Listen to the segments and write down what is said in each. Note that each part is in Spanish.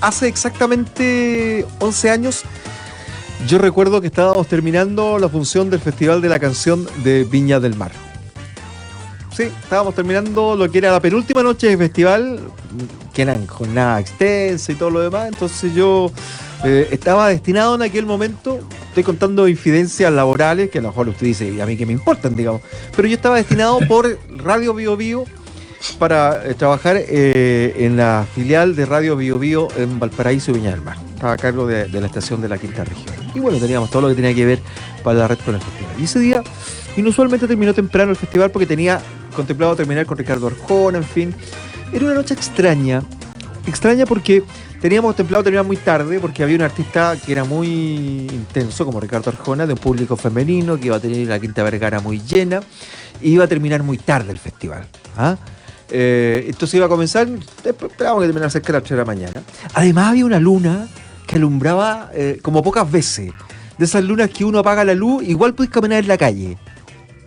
hace exactamente 11 años, yo recuerdo que estábamos terminando la función del Festival de la Canción de Viña del Mar. Sí, estábamos terminando lo que era la penúltima noche de festival, que eran jornada extensa y todo lo demás. Entonces yo estaba destinado en aquel momento, estoy contando infidencias laborales, que a lo mejor usted dice, y a mí que me importan, digamos, pero yo estaba destinado por Radio Bio Bio para trabajar en la filial de Radio Bio Bio en Valparaíso y Viña del Mar. Estaba a cargo de la estación de la Quinta Región. Y bueno, teníamos todo lo que tenía que ver para la red con el festival. Y ese día, inusualmente terminó temprano el festival porque tenía contemplado terminar con Ricardo Arjona, en fin. Era una noche extraña porque teníamos contemplado terminar muy tarde porque había un artista que era muy intenso, como Ricardo Arjona, de un público femenino, que iba a tener la Quinta Vergara muy llena, y iba a terminar muy tarde el festival. ¿Ah? Entonces iba a comenzar, esperábamos que terminara cerca de las 3 de la mañana. Además había una luna que alumbraba como pocas veces. De esas lunas que uno apaga la luz, igual podés caminar en la calle.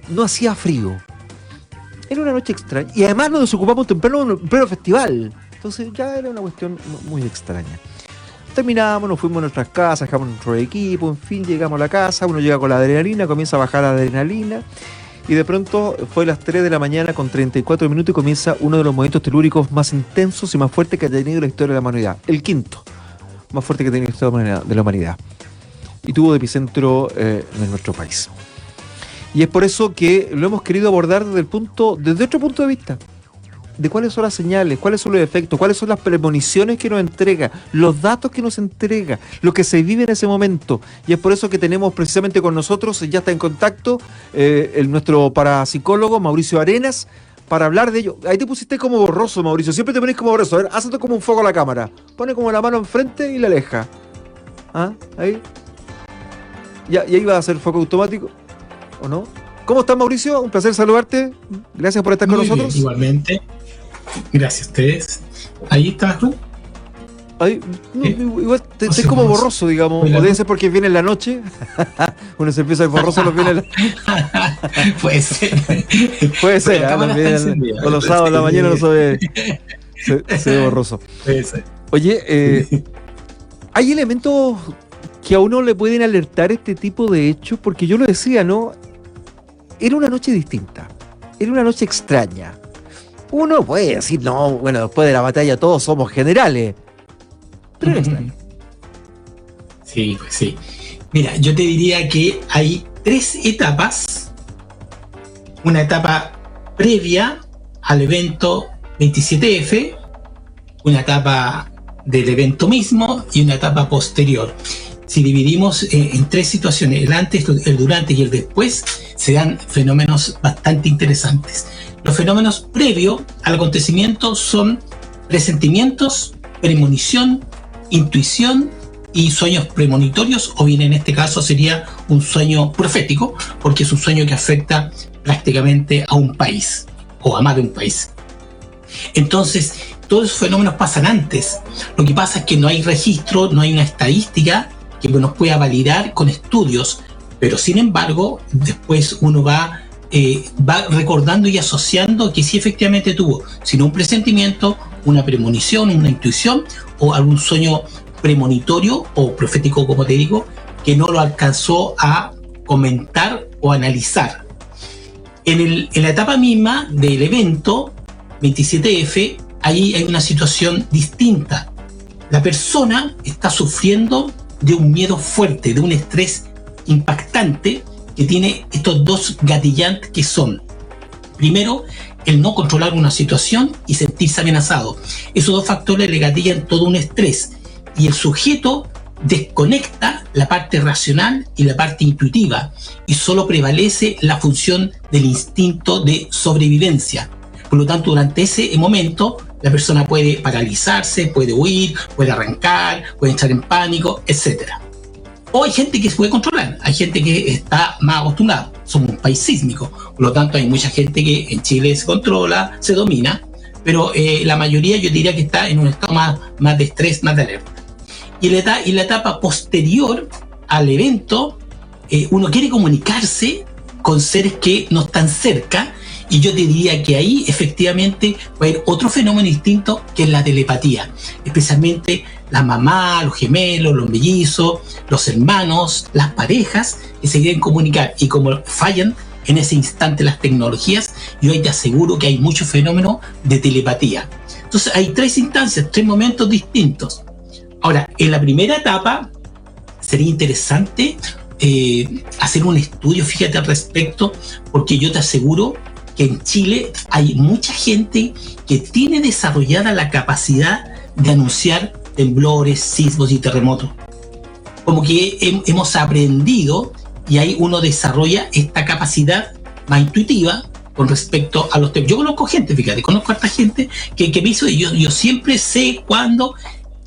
No hacía frío. Era una noche extraña. Y además nos desocupamos temprano en pleno festival. Entonces ya era una cuestión muy extraña. Terminamos, nos fuimos a nuestras casas, dejamos nuestro equipo, en fin, llegamos a la casa, uno llega con la adrenalina, comienza a bajar la adrenalina. Y de pronto fue a las 3 de la mañana con 34 minutos y comienza uno de los movimientos telúricos más intensos y más fuertes que ha tenido la historia de la humanidad. El quinto más fuerte que ha tenido la historia de la humanidad. Y tuvo de epicentro en nuestro país. Y es por eso que lo hemos querido abordar desde otro punto de vista. De cuáles son las señales, cuáles son los efectos, cuáles son las premoniciones que nos entrega, los datos que nos entrega, lo que se vive en ese momento. Y es por eso que tenemos precisamente con nosotros, ya está en contacto, nuestro parapsicólogo Mauricio Arenas, para hablar de ello. Ahí te pusiste como borroso, Mauricio, siempre te pones como borroso. A ver, hazte como un foco a la cámara. Pone como la mano enfrente y la aleja. ¿Ah? Ahí. Ya, y ahí va a hacer foco automático. ¿O no? ¿Cómo estás, Mauricio? Un placer saludarte. Gracias por estar con nosotros. Bien, igualmente. Gracias a ustedes. ¿Ahí estás tú? Ahí, no, igual estoy como borroso, digamos. O debe ser porque viene en la noche. Uno se empieza a ir borroso los viene Puede ser. Puede ser, con los sábados de la mañana no se ve borroso. Puede ser. Oye, hay elementos que a uno le pueden alertar este tipo de hechos, porque yo lo decía, ¿no? Era una noche distinta, era una noche extraña. Uno puede decir, no, bueno, después de la batalla todos somos generales, pero era extraño. Sí, pues sí. Mira, yo te diría que hay 3 etapas. Una etapa previa al evento 27F, una etapa del evento mismo y una etapa posterior. Si dividimos en 3 situaciones, el antes, el durante y el después, se dan fenómenos bastante interesantes. Los fenómenos previos al acontecimiento son presentimientos, premonición, intuición y sueños premonitorios, o bien en este caso sería un sueño profético, porque es un sueño que afecta prácticamente a un país, o a más de un país. Entonces, todos esos fenómenos pasan antes. Lo que pasa es que no hay registro, no hay una estadística que nos pueda validar con estudios, pero sin embargo, después uno va recordando y asociando que sí efectivamente tuvo, sino un presentimiento, una premonición, una intuición o algún sueño premonitorio o profético, como te digo, que no lo alcanzó a comentar o analizar. En la etapa misma del evento 27F, ahí hay una situación distinta. La persona está sufriendo de un miedo fuerte, de un estrés impactante, que tiene estos 2 gatillantes que son, primero, el no controlar una situación y sentirse amenazado. Esos 2 factores le gatillan todo un estrés y el sujeto desconecta la parte racional y la parte intuitiva y solo prevalece la función del instinto de sobrevivencia. Por lo tanto, durante ese momento, la persona puede paralizarse, puede huir, puede arrancar, puede entrar en pánico, etc. O hay gente que se puede controlar, hay gente que está más acostumbrada. Somos un país sísmico, por lo tanto hay mucha gente que en Chile se controla, se domina, pero la mayoría yo diría que está en un estado más de estrés, más de alerta. Y la etapa posterior al evento, uno quiere comunicarse con seres que no están cerca Y yo te diría que ahí efectivamente va a haber otro fenómeno distinto, que es la telepatía. Especialmente la mamá, los gemelos, los mellizos, los hermanos, las parejas que se quieren comunicar. Y como fallan en ese instante las tecnologías, yo ahí te aseguro que hay muchos fenómenos de telepatía. Entonces hay 3 instancias, 3 momentos distintos. Ahora, en la primera etapa sería interesante hacer un estudio, fíjate al respecto, porque yo te aseguro que en Chile hay mucha gente que tiene desarrollada la capacidad de anunciar temblores, sismos y terremotos. Como que hemos aprendido y ahí uno desarrolla esta capacidad más intuitiva con respecto a los temas. Yo conozco gente, fíjate, conozco a esta gente que me hizo, y yo siempre sé cuándo.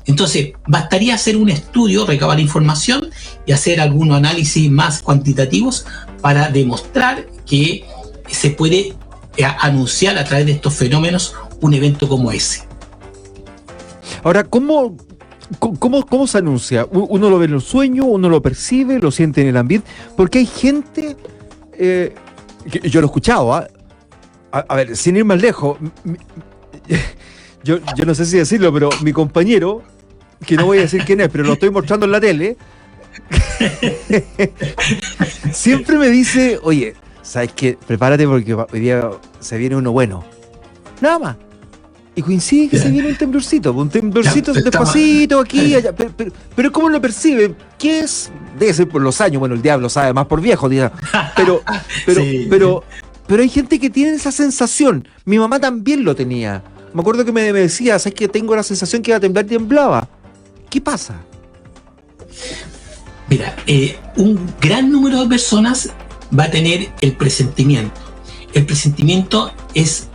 Entonces, bastaría hacer un estudio, recabar información y hacer algunos análisis más cuantitativos para demostrar que se puede anunciar a través de estos fenómenos un evento como ese. Ahora, ¿cómo se anuncia? ¿Uno lo ve en el sueño? ¿Uno lo percibe? ¿Lo siente en el ambiente? Porque hay gente, yo lo he escuchado, a ver, sin ir más lejos, yo no sé si decirlo, pero mi compañero, que no voy a decir quién es, pero lo estoy mostrando en la tele, siempre me dice, oye, ¿sabes qué? Prepárate porque hoy día se viene uno bueno. Nada más. Y coincide que se viene un temblorcito despacito, aquí, allá. Pero ¿cómo lo percibe? ¿Qué es? Debe ser por los años, bueno, el diablo sabe más por viejo, digamos. Pero hay gente que tiene esa sensación. Mi mamá también lo tenía. Me acuerdo que me decía, ¿sabes qué? Tengo la sensación que iba a temblar y temblaba. ¿Qué pasa? Mira, un gran número de personas va a tener el presentimiento. El presentimiento es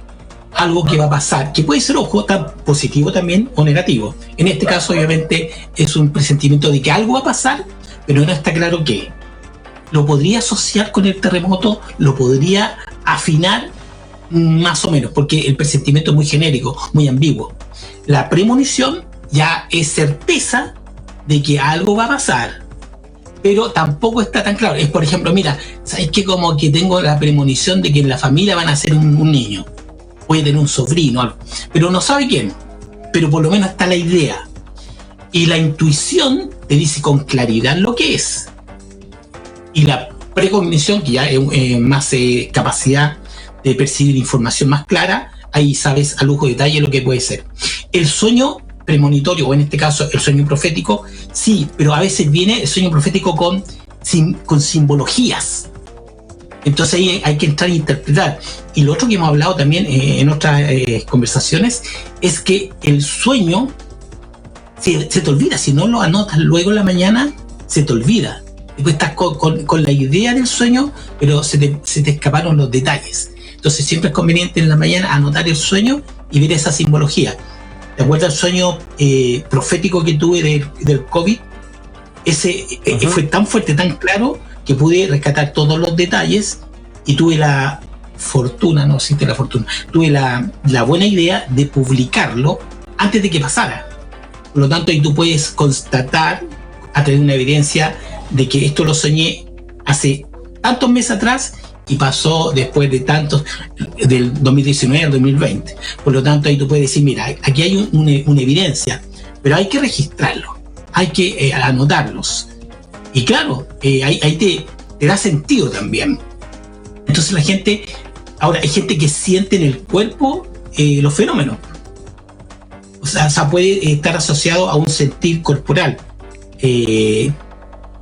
algo que va a pasar, que puede ser, ojo, tan positivo también o negativo. En este caso, obviamente, es un presentimiento de que algo va a pasar, pero no está claro qué. Lo podría asociar con el terremoto, lo podría afinar más o menos, porque el presentimiento es muy genérico, muy ambiguo. La premonición ya es certeza de que algo va a pasar, pero tampoco está tan claro. Es, por ejemplo, mira, ¿sabes qué? Como que tengo la premonición de que en la familia van a nacer un niño. Puede tener un sobrino, algo, pero no sabe quién. Pero por lo menos está la idea. Y la intuición te dice con claridad lo que es. Y la precognición, que ya es más capacidad de percibir información más clara, ahí sabes a lujo de detalle lo que puede ser. El sueño premonitorio, o en este caso el sueño profético, sí, pero a veces viene el sueño profético con simbologías. Entonces ahí hay que entrar a interpretar. Y lo otro que hemos hablado también en otras conversaciones es que el sueño se te olvida. Si no lo anotas luego en la mañana, se te olvida. Después estás con la idea del sueño, pero se te escaparon los detalles. Entonces siempre es conveniente en la mañana anotar el sueño y ver esa simbología. ¿Te acuerdas el sueño profético que tuve del COVID? Ese fue tan fuerte, tan claro, que pude rescatar todos los detalles y tuve la fortuna, no existe la fortuna, tuve la buena idea de publicarlo antes de que pasara. Por lo tanto, ahí tú puedes constatar a través de una evidencia de que esto lo soñé hace tantos meses atrás y pasó después de tantos, del 2019 al 2020. Por lo tanto, ahí tú puedes decir, mira, aquí hay una evidencia, pero hay que registrarlo, hay que anotarlos. Y claro, ahí te da sentido también. Entonces la gente, ahora hay gente que siente en el cuerpo los fenómenos. O sea, puede estar asociado a un sentir corporal.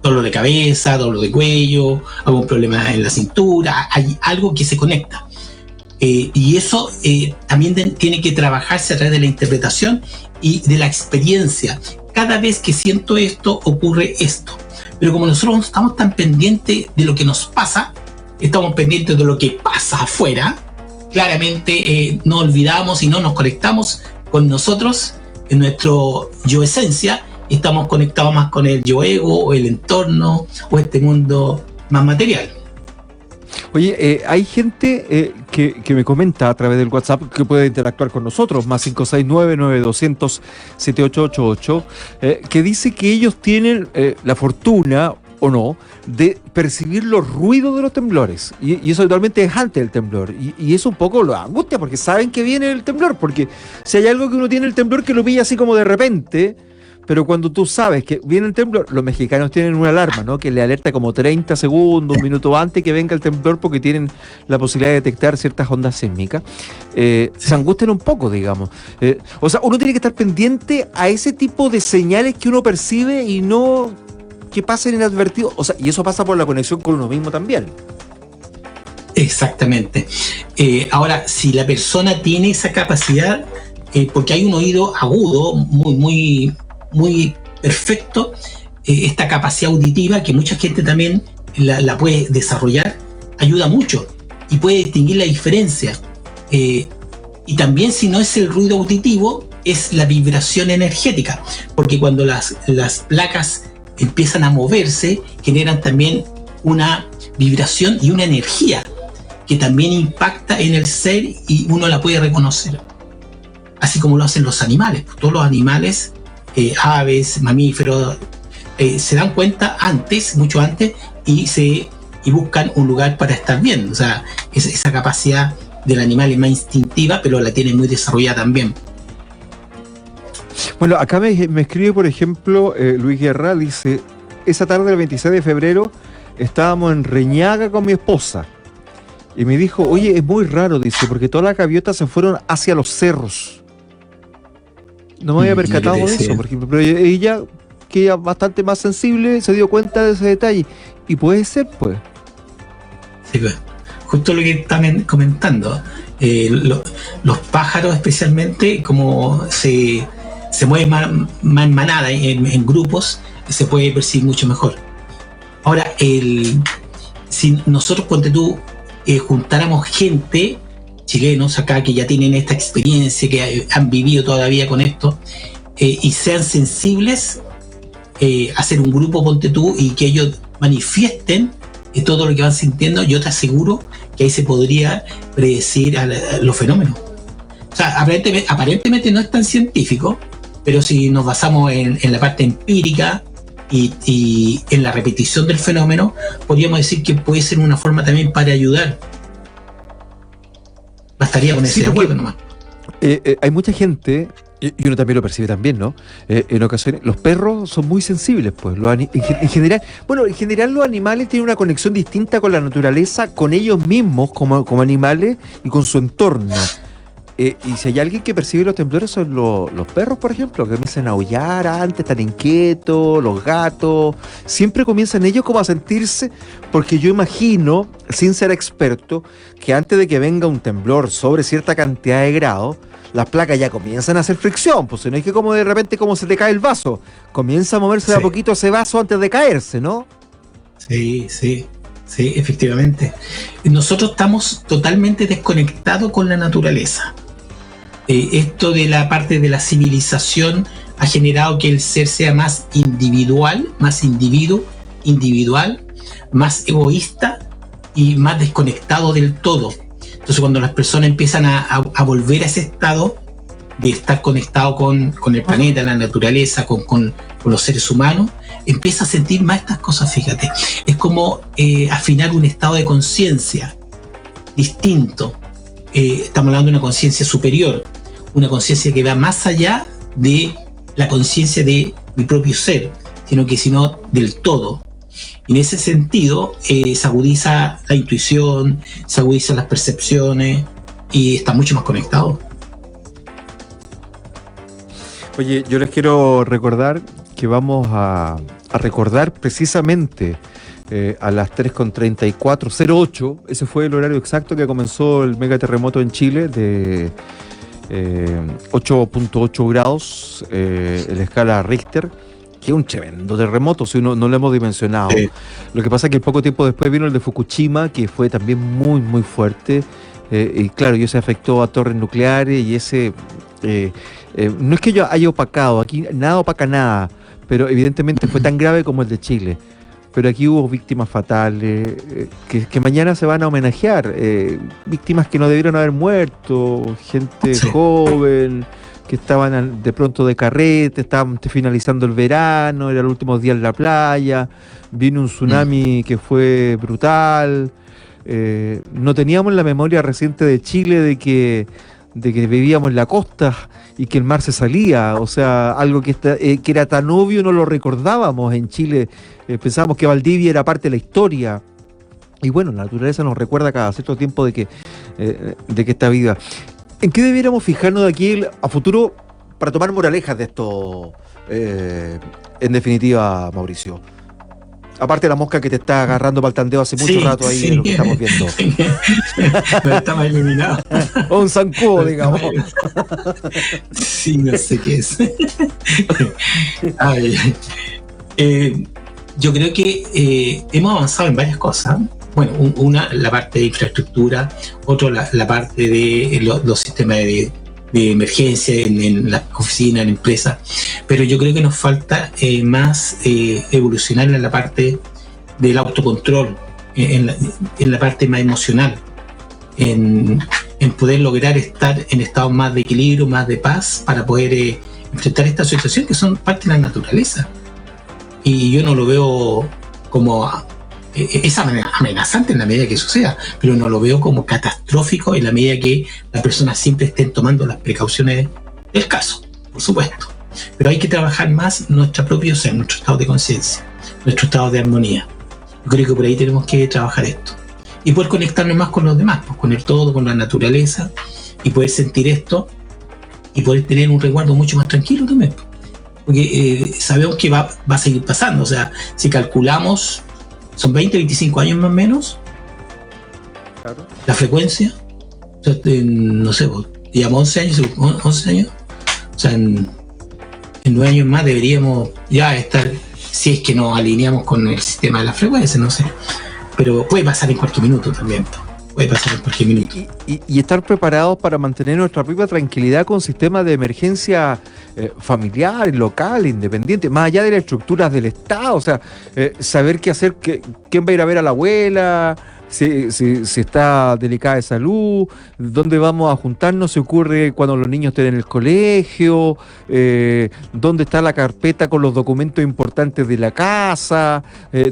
Dolor de cabeza, dolor de cuello, algún problema en la cintura, hay algo que se conecta. Y eso también tiene que trabajarse a través de la interpretación y de la experiencia. Cada vez que siento esto, ocurre esto. Pero como nosotros no estamos tan pendientes de lo que nos pasa, estamos pendientes de lo que pasa afuera, claramente no olvidamos y no nos conectamos con nosotros, en nuestro yo esencia, y estamos conectados más con el yo ego, o el entorno, o este mundo más material. Oye, hay gente que me comenta a través del WhatsApp que puede interactuar con nosotros, más 569-9200-7888, que dice que ellos tienen la fortuna o no, de percibir los ruidos de los temblores. Y eso totalmente es antes del temblor. Y eso un poco lo angustia, porque saben que viene el temblor. Porque si hay algo que uno tiene el temblor que lo pilla así como de repente, pero cuando tú sabes que viene el temblor, los mexicanos tienen una alarma, ¿no? Que le alerta como 30 segundos, un minuto antes que venga el temblor, porque tienen la posibilidad de detectar ciertas ondas sísmicas. Se angustian un poco, digamos. O sea, uno tiene que estar pendiente a ese tipo de señales que uno percibe y no que pasen inadvertidos. O sea, y eso pasa por la conexión con uno mismo también. Exactamente. Ahora, si la persona tiene esa capacidad, porque hay un oído agudo, muy perfecto, esta capacidad auditiva que mucha gente también la puede desarrollar, ayuda mucho y puede distinguir la diferencia. Y también, si no es el ruido auditivo, es la vibración energética, porque cuando las placas empiezan a moverse, generan también una vibración y una energía que también impacta en el ser y uno la puede reconocer. Así como lo hacen los animales. Todos los animales, aves, mamíferos, se dan cuenta mucho antes, y buscan un lugar para estar bien. O sea, esa capacidad del animal es más instintiva, pero la tiene muy desarrollada también. Bueno, acá me escribe, por ejemplo, Luis Guerra, dice: esa tarde del 26 de febrero estábamos en Reñaga con mi esposa. Y me dijo, oye, es muy raro, dice, porque todas las gaviotas se fueron hacia los cerros. No me había percatado de eso, por ejemplo, pero ella, que es bastante más sensible, se dio cuenta de ese detalle. Y puede ser, pues. Sí, pues. Justo lo que están comentando. Los pájaros, especialmente, como se mueven más en manada, en grupos, se puede percibir mucho mejor. Ahora, si nosotros, ponte tú, juntáramos gente, chilenos acá que ya tienen esta experiencia, que han vivido todavía con esto, y sean sensibles, hacer un grupo, ponte tú, y que ellos manifiesten todo lo que van sintiendo, yo te aseguro que ahí se podría predecir los fenómenos. O sea, aparentemente no es tan científico, pero si nos basamos en la parte empírica y en la repetición del fenómeno, podríamos decir que puede ser una forma también para ayudar. Bastaría ponerse de acuerdo nomás. Hay mucha gente, y uno también lo percibe también, ¿no? En ocasiones, los perros son muy sensibles, pues. En general los animales tienen una conexión distinta con la naturaleza, con ellos mismos como animales y con su entorno. Y si hay alguien que percibe los temblores son los perros, por ejemplo, que comienzan a aullar antes, están inquietos, los gatos. Siempre comienzan ellos como a sentirse, porque yo imagino, sin ser experto, que antes de que venga un temblor sobre cierta cantidad de grados, las placas ya comienzan a hacer fricción, pues no es que como de repente como se te cae el vaso, comienza a moverse de a poquito ese vaso antes de caerse, ¿no? Sí, efectivamente. Nosotros estamos totalmente desconectados con la naturaleza. Esto de la parte de la civilización ha generado que el ser sea más individual, más individual, más egoísta y más desconectado del todo. Entonces, cuando las personas empiezan a volver a ese estado de estar conectado con el planeta, la naturaleza, con los seres humanos, empieza a sentir más estas cosas, fíjate. Es como afinar un estado de conciencia distinto. Estamos hablando de una conciencia superior, una conciencia que va más allá de la conciencia de mi propio ser, sino del todo. Y en ese sentido se agudiza la intuición, se agudizan las percepciones y está mucho más conectado. Oye, yo les quiero recordar que vamos a recordar precisamente a las 3:34:08, ese fue el horario exacto que comenzó el megaterremoto en Chile de 8.8 grados en la escala Richter, que es un tremendo terremoto, si no lo hemos dimensionado. Sí. Lo que pasa es que poco tiempo después vino el de Fukushima, que fue también muy, muy fuerte, y claro, y ese afectó a torres nucleares, y ese... no es que yo haya opacado, aquí nada opaca nada, pero evidentemente fue tan grave como el de Chile. Pero aquí hubo víctimas fatales que mañana se van a homenajear, víctimas que no debieron haber muerto, gente joven, que estaban de pronto de carrete, estaban finalizando el verano, eran los últimos días en la playa, vino un tsunami que fue brutal, no teníamos la memoria reciente de Chile de que vivíamos en la costa y que el mar se salía, o sea, algo que era tan obvio no lo recordábamos en Chile, pensábamos que Valdivia era parte de la historia. Y bueno, la naturaleza nos recuerda cada cierto tiempo de que está viva. ¿En qué debiéramos fijarnos de aquí a futuro para tomar moralejas de esto, en definitiva, Mauricio? Aparte de la mosca que te está agarrando para el tandeo hace mucho rato ahí, de lo que estamos viendo. No estamos eliminados. O un zancudo, digamos. Sí, no sé qué es. A ver, yo creo que hemos avanzado en varias cosas. Bueno, una, la parte de infraestructura, otro, la parte de los sistemas de emergencia en las oficinas, en empresas, pero yo creo que nos falta más evolucionar en la parte del autocontrol, en la parte más emocional, en poder lograr estar en estados más de equilibrio, más de paz, para poder enfrentar esta situación que son parte de la naturaleza. Y yo no lo veo como... es amenazante en la medida que suceda, pero no lo veo como catastrófico en la medida que las personas siempre estén tomando las precauciones del caso, por supuesto. Pero hay que trabajar más nuestra propia ser, nuestro estado de conciencia, nuestro estado de armonía. Yo creo que por ahí tenemos que trabajar esto. Y poder conectarnos más con los demás, pues, con el todo, con la naturaleza, y poder sentir esto, y poder tener un resguardo mucho más tranquilo también. Porque sabemos que va a seguir pasando. O sea, si calculamos... Son 20, 25 años más o menos. Claro. La frecuencia. O sea, no sé, digamos 11 años. 11 años. O sea, en 9 años más deberíamos ya estar, si es que nos alineamos con el sistema de la frecuencia, no sé. Pero puede pasar en cualquier minuto también. Puede pasar en cualquier minuto. Y estar preparados para mantener nuestra propia tranquilidad con sistemas de emergencia familiar, local, independiente, más allá de las estructuras del Estado. O sea, saber qué hacer, quién va a ir a ver a la abuela, si está delicada de salud, dónde vamos a juntarnos, si ocurre cuando los niños estén en el colegio, dónde está la carpeta con los documentos importantes de la casa,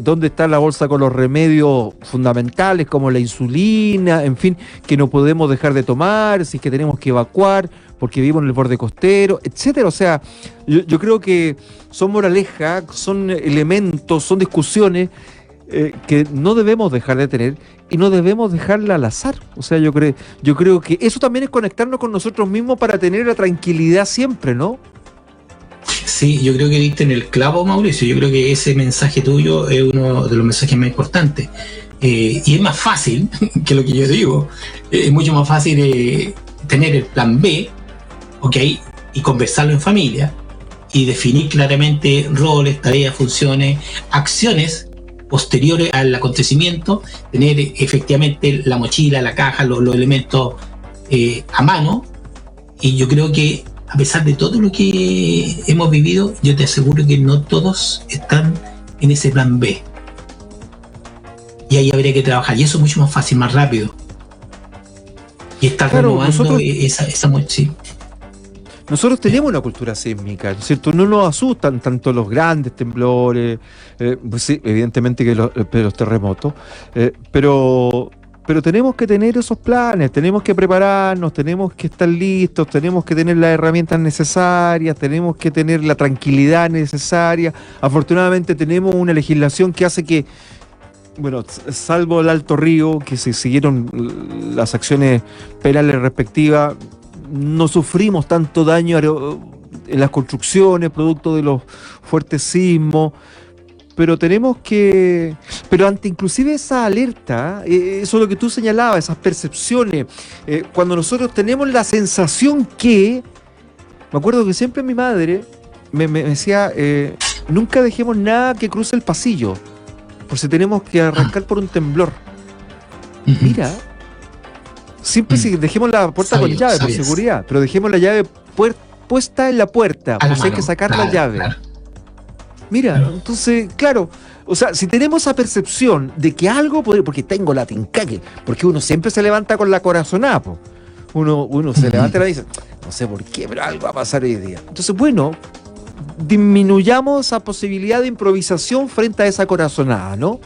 dónde está la bolsa con los remedios fundamentales como la insulina, en fin, que no podemos dejar de tomar, si es que tenemos que evacuar porque vivimos en el borde costero, etcétera. O sea, yo creo que son moralejas, son elementos, son discusiones que no debemos dejar de tener y no debemos dejarla al azar. O sea, yo creo que eso también es conectarnos con nosotros mismos para tener la tranquilidad siempre, ¿no? Sí, yo creo que diste en el clavo, Mauricio. Yo creo que ese mensaje tuyo es uno de los mensajes más importantes. Y es más fácil que lo que yo digo. Es mucho más fácil tener el plan B, ¿ok? Y conversarlo en familia y definir claramente roles, tareas, funciones, acciones posteriores al acontecimiento, tener efectivamente la mochila, la caja, los elementos a mano. Y yo creo que a pesar de todo lo que hemos vivido, yo te aseguro que no todos están en ese plan B. Y ahí habría que trabajar, y eso es mucho más fácil, más rápido. Y estar renovando esa mochila. Nosotros tenemos una cultura sísmica, ¿no es cierto? No nos asustan tanto los grandes temblores, pues sí, evidentemente que los terremotos, pero tenemos que tener esos planes, tenemos que prepararnos, tenemos que estar listos, tenemos que tener las herramientas necesarias, tenemos que tener la tranquilidad necesaria. Afortunadamente tenemos una legislación que hace que, bueno, salvo el Alto Río, que se siguieron las acciones penales respectivas, no sufrimos tanto daño en las construcciones, producto de los fuertes sismos, pero pero ante inclusive esa alerta, eso es lo que tú señalabas, esas percepciones, cuando nosotros tenemos la sensación me acuerdo que siempre mi madre me decía, nunca dejemos nada que cruce el pasillo, por si tenemos que arrancar por un temblor. Mira, siempre si dejemos la puerta con llave, por seguridad, pero dejemos la llave puesta en la puerta, pues hay que sacar la llave. Claro. Mira, entonces, claro, o sea, si tenemos esa percepción de que algo podría, porque tengo la tincaque, porque uno siempre se levanta con la corazonada, uno se levanta y le dice, No sé por qué, pero algo va a pasar hoy día. Entonces, bueno, disminuyamos esa posibilidad de improvisación frente a esa corazonada, ¿no?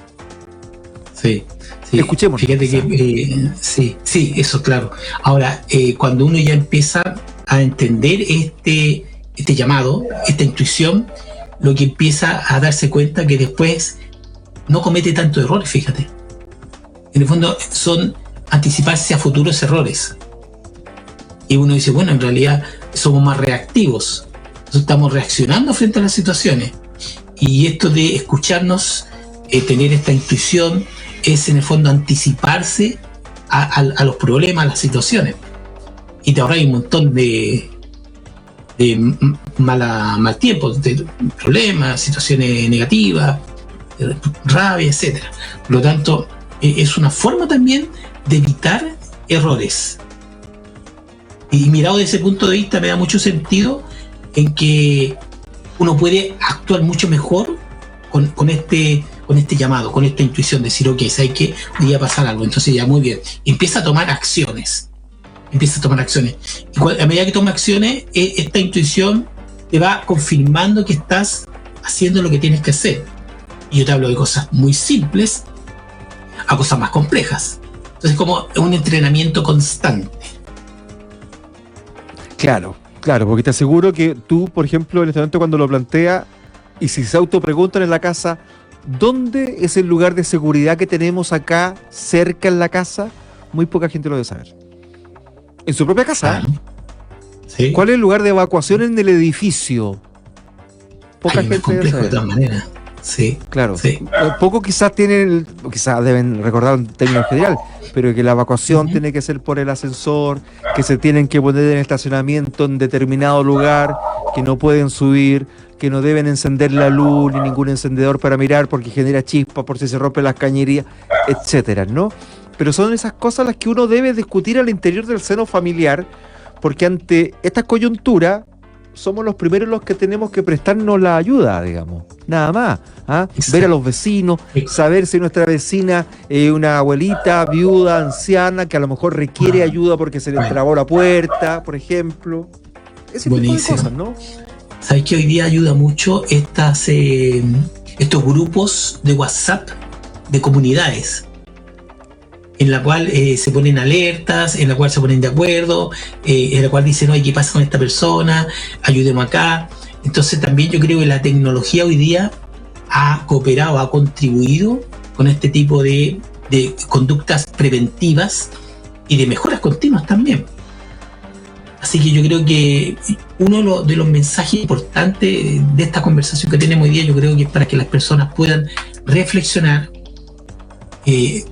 Sí, sí. Escuchemos. Fíjate que sí, eso claro. Ahora, cuando uno ya empieza a entender este llamado, esta intuición, lo que empieza a darse cuenta que después no comete tantos errores, fíjate. En el fondo son anticiparse a futuros errores. Y uno dice, bueno, en realidad somos más reactivos. Nosotros estamos reaccionando frente a las situaciones. Y esto de escucharnos, tener esta intuición, es en el fondo anticiparse a los problemas, a las situaciones. Y te ahorras un montón de mal tiempo, de problemas, situaciones negativas, rabia, etc. Por lo tanto, es una forma también de evitar errores. Y mirado desde ese punto de vista me da mucho sentido en que uno puede actuar mucho mejor con este llamado, con esta intuición, decir, ok, ¿sabes qué? Hoy va a pasar algo, entonces ya muy bien. Empieza a tomar acciones. Y a medida que tomas acciones, esta intuición te va confirmando que estás haciendo lo que tienes que hacer. Y yo te hablo de cosas muy simples a cosas más complejas. Entonces, como un entrenamiento constante. Claro, porque te aseguro que tú, por ejemplo, en este momento cuando lo plantea, y si se autopreguntan en la casa, ¿dónde es el lugar de seguridad que tenemos acá, cerca en la casa? Muy poca gente lo debe saber. En su propia casa. Claro. ¿Sí? ¿Cuál es el lugar de evacuación en el edificio? Poca gente debe saber. De todas maneras. Sí. Claro. Sí. Poco quizás quizás deben recordar en términos general, pero que la evacuación tiene que ser por el ascensor, que se tienen que poner en estacionamiento en determinado lugar, que no pueden subir, que no deben encender la luz ni ningún encendedor para mirar porque genera chispa por si se rompen las cañerías, etcétera, ¿no? Pero son esas cosas las que uno debe discutir al interior del seno familiar, porque ante esta coyuntura somos los primeros los que tenemos que prestarnos la ayuda, digamos, nada más. Ver a los vecinos, saber si nuestra vecina es una abuelita, viuda, anciana, que a lo mejor requiere ayuda porque se le trabó la puerta, por ejemplo. Ese tipo de cosas, ¿no? ¿Sabes que hoy día ayuda mucho estos grupos de WhatsApp de comunidades? En la cual se ponen alertas, en la cual se ponen de acuerdo, en la cual dicen, oye, ¿qué pasa con esta persona? Ayudemos acá. Entonces también yo creo que la tecnología hoy día ha cooperado, ha contribuido con este tipo de conductas preventivas y de mejoras continuas también. Así que yo creo que uno de los mensajes importantes de esta conversación que tenemos hoy día, yo creo que es para que las personas puedan reflexionar,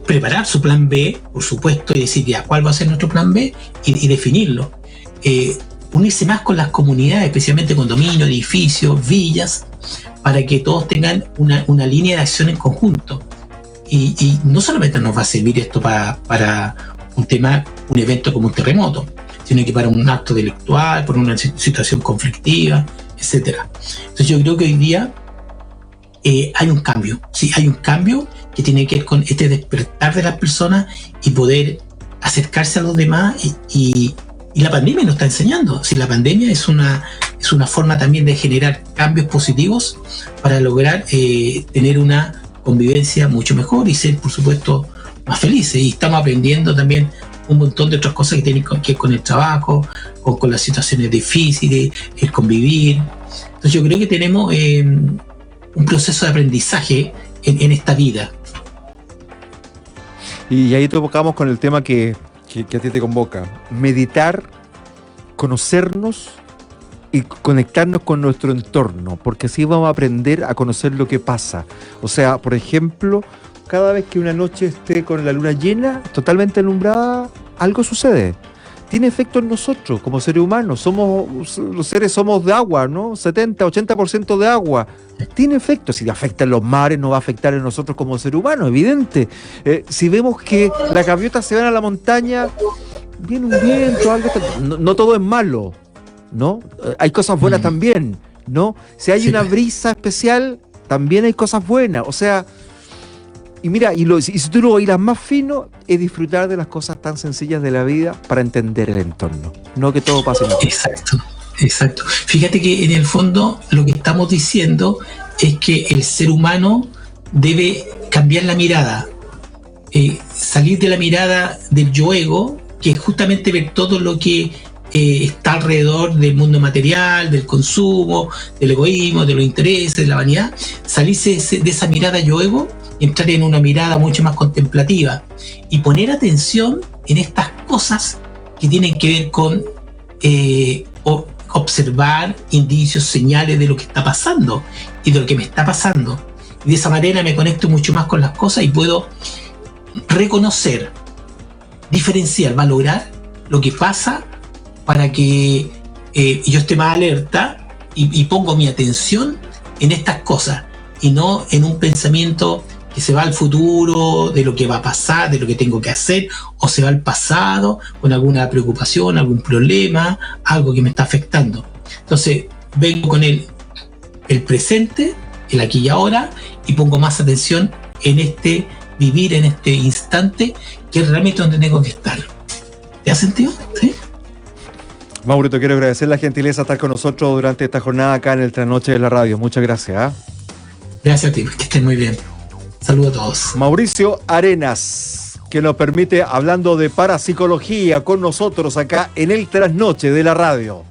preparar su plan B, por supuesto, y decir ya cuál va a ser nuestro plan B y definirlo. Unirse más con las comunidades, especialmente condominios, edificios, villas, para que todos tengan una línea de acción en conjunto. Y no solamente nos va a servir esto para un evento como un terremoto, sino que para un acto delictual, por una situación conflictiva, etcétera. Entonces yo creo que hoy día hay un cambio, sí, hay un cambio que tiene que ver con este despertar de las personas y poder acercarse a los demás y la pandemia nos está enseñando. Si la pandemia es una forma también de generar cambios positivos para lograr tener una convivencia mucho mejor y ser, por supuesto, más felices. Y estamos aprendiendo también un montón de otras cosas que tienen que ver con el trabajo, con las situaciones difíciles, el convivir. Entonces yo creo que tenemos un proceso de aprendizaje en esta vida. Y ahí tocamos con el tema que a ti te convoca. Meditar, conocernos y conectarnos con nuestro entorno, porque así vamos a aprender a conocer lo que pasa. O sea, por ejemplo, cada vez que una noche esté con la luna llena, totalmente alumbrada, algo sucede. Tiene efecto en nosotros como seres humanos. Los seres somos de agua, ¿no? 70, 80% de agua. Tiene efecto. Si afecta en los mares, no va a afectar en nosotros como seres humanos, evidente. Si vemos que las gaviotas se van a la montaña, viene un viento, algo. No todo es malo, ¿no? Hay cosas buenas también, ¿no? Si hay una brisa especial, también hay cosas buenas. O sea, Y mira, y si tú lo bailas más fino, es disfrutar de las cosas tan sencillas de la vida para entender el entorno. No que todo pase en el Exacto, exacto. Fíjate que en el fondo lo que estamos diciendo es que el ser humano debe cambiar la mirada, salir de la mirada del yo-ego, que es justamente ver todo lo que está alrededor del mundo material, del consumo, del egoísmo, de los intereses, de la vanidad, salirse de esa mirada yo-ego, entrar en una mirada mucho más contemplativa y poner atención en estas cosas que tienen que ver con observar indicios, señales de lo que está pasando y de lo que me está pasando. Y de esa manera me conecto mucho más con las cosas y puedo reconocer, diferenciar, valorar lo que pasa para que yo esté más alerta y pongo mi atención en estas cosas y no en un pensamiento que se va al futuro, de lo que va a pasar, de lo que tengo que hacer, o se va al pasado con alguna preocupación, algún problema, algo que me está afectando. Entonces vengo con el presente, el aquí y ahora, y pongo más atención en este vivir, en este instante, que es realmente donde tengo que estar. ¿Te ha sentido? ¿Sí? Mauro, te quiero agradecer la gentileza de estar con nosotros durante esta jornada acá en el Trasnoche de la Radio. Muchas gracias. Gracias a ti, que estén muy bien. Saludos a todos. Mauricio Arenas, que nos permite, hablando de parapsicología, con nosotros acá en el Trasnoche de la Radio.